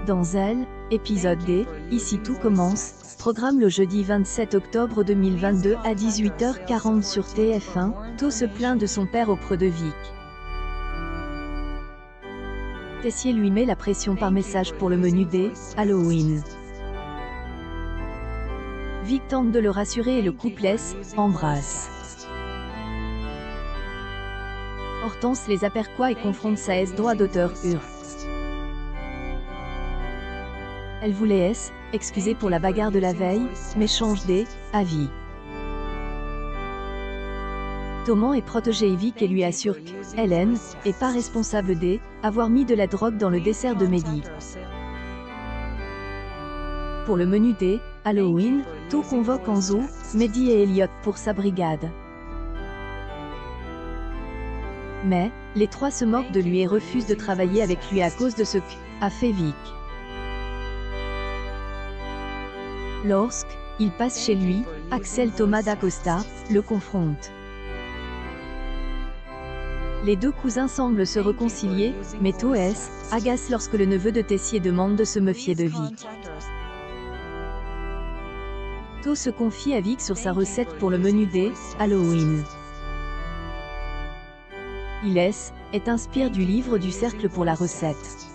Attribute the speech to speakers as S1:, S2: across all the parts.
S1: Dans Elle, épisode D, Ici tout commence, programme le jeudi 27 octobre 2022 à 18h40 sur TF1, To se plaint de son père auprès de Vic. Tessier lui met la pression par message pour le menu D, Halloween. Vic tente de le rassurer et le couple embrasse. Hortense les aperçoit et confronte sa droit d'auteur Elle voulait excuser pour la bagarre de la veille, mais change avis. Thomas est protégé Vic et lui assure que Hélène est pas responsable d'avoir mis de la drogue dans le dessert de Mehdi. Pour le menu Halloween, To convoque Enzo, Mehdi et Elliot pour sa brigade. Mais, les trois se moquent de lui et refusent de travailler avec lui à cause de ce qu'a fait Vic. Lorsqu'il passe chez lui, Axel Thomas d'Acosta le confronte. Les deux cousins semblent se réconcilier, mais To agace lorsque le neveu de Tessier demande de se méfier de Vic. To se confie à Vic sur sa recette pour le menu Halloween. Il est inspiré du livre du cercle pour la recette.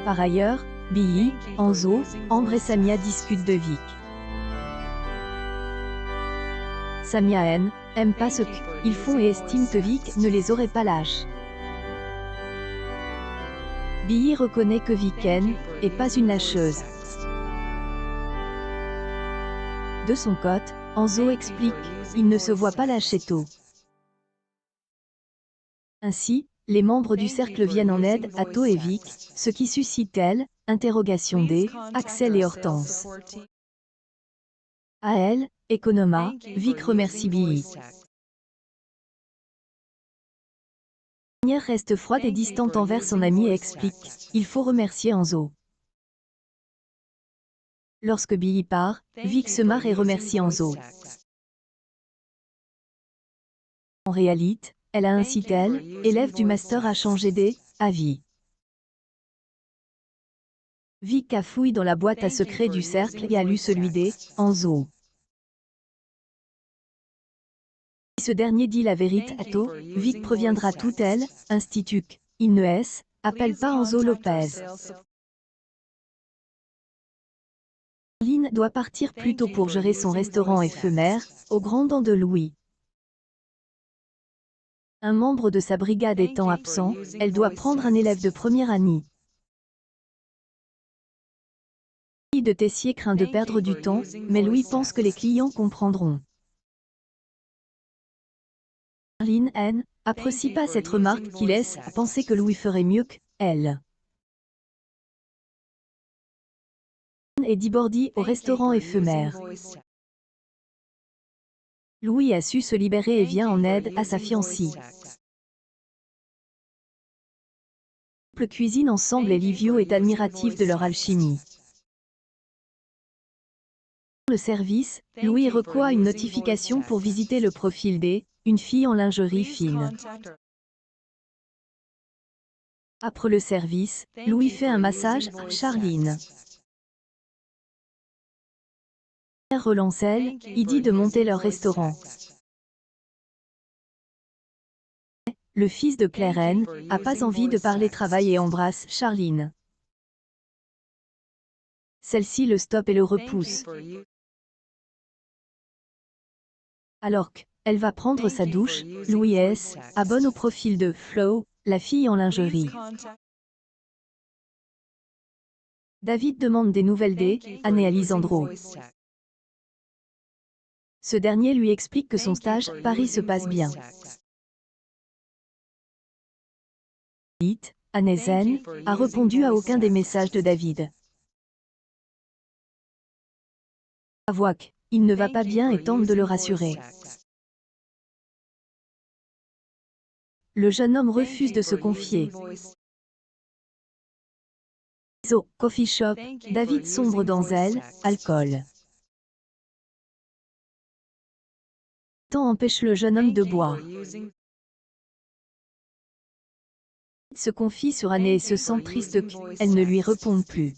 S1: Par ailleurs, Billy, Enzo, Ambre et Samia discutent de Vic. Samia aime pas ce qu'ils font et estime que Vic ne les aurait pas lâches. Billy reconnaît que Vic est pas une lâcheuse. De son côté, Enzo explique qu'il ne se voit pas lâcher To. Ainsi, les membres du cercle viennent en aide à To et Vic, ce qui suscite interrogation Axel et Hortense. À elle, Economa, Vic remercie Billy. La dernière reste froide et distante envers son ami et explique il faut remercier Enzo. Lorsque Billy part, Vic se marre et remercie Enzo. En réalité, elle a incité élève du master à changer d'avis. Vic a fouillé dans la boîte à secrets du cercle et a lu celui d'Enzo. Si ce dernier dit la vérité à To, Vic préviendra tout institut il ne appelle pas Enzo Lopez. Lynn doit partir plus tôt pour gérer son restaurant éphémère, au Grand Dent de Louis. Un membre de sa brigade étant absent, elle doit prendre un élève de première année. De Tessier craint de perdre du temps, mais Louis pense que les clients comprendront. Lynn apprécie pas cette remarque qui laisse à penser que Louis ferait mieux qu'elle. Et Dibordi au restaurant éphémère. Louis a su se libérer et vient en aide à sa fiancée. Le cuisine ensemble et Livio est admiratif de leur alchimie. Le service, Louis reçoit une notification pour visiter le profil d'une fille en lingerie fine. Après le service, Louis fait un massage à Charline. Relance il dit de monter leur restaurant. Le fils de Claire a pas envie de parler travail et embrasse Charline. Celle-ci le stoppe et le repousse. Alors qu'elle va prendre sa douche, Louis abonne au profil de Flo, la fille en lingerie. David demande des nouvelles d'Anne Alessandro. Ce dernier lui explique que son stage à Paris se passe bien. Anne a répondu à aucun des messages de David. Avoue qu'il ne va pas bien et tente de le rassurer. Le jeune homme refuse de se confier. Au coffee shop, David sombre dans alcool. Temps empêche le jeune homme de boire. se confie sur Anne et se sent triste qu'elle ne lui réponde plus.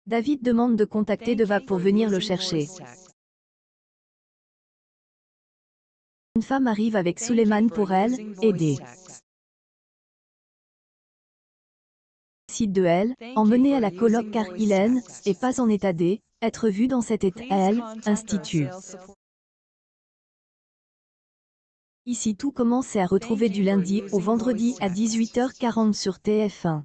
S1: David demande de contacter Deva pour venir le chercher. Une femme arrive avec Suleiman pour elle, aider. Décide de elle, emmenée à la coloc car Hélène est pas en état d'être vue dans cet état. Elle, institut. Ici tout commence à retrouver du lundi au vendredi à 18h40 sur TF1.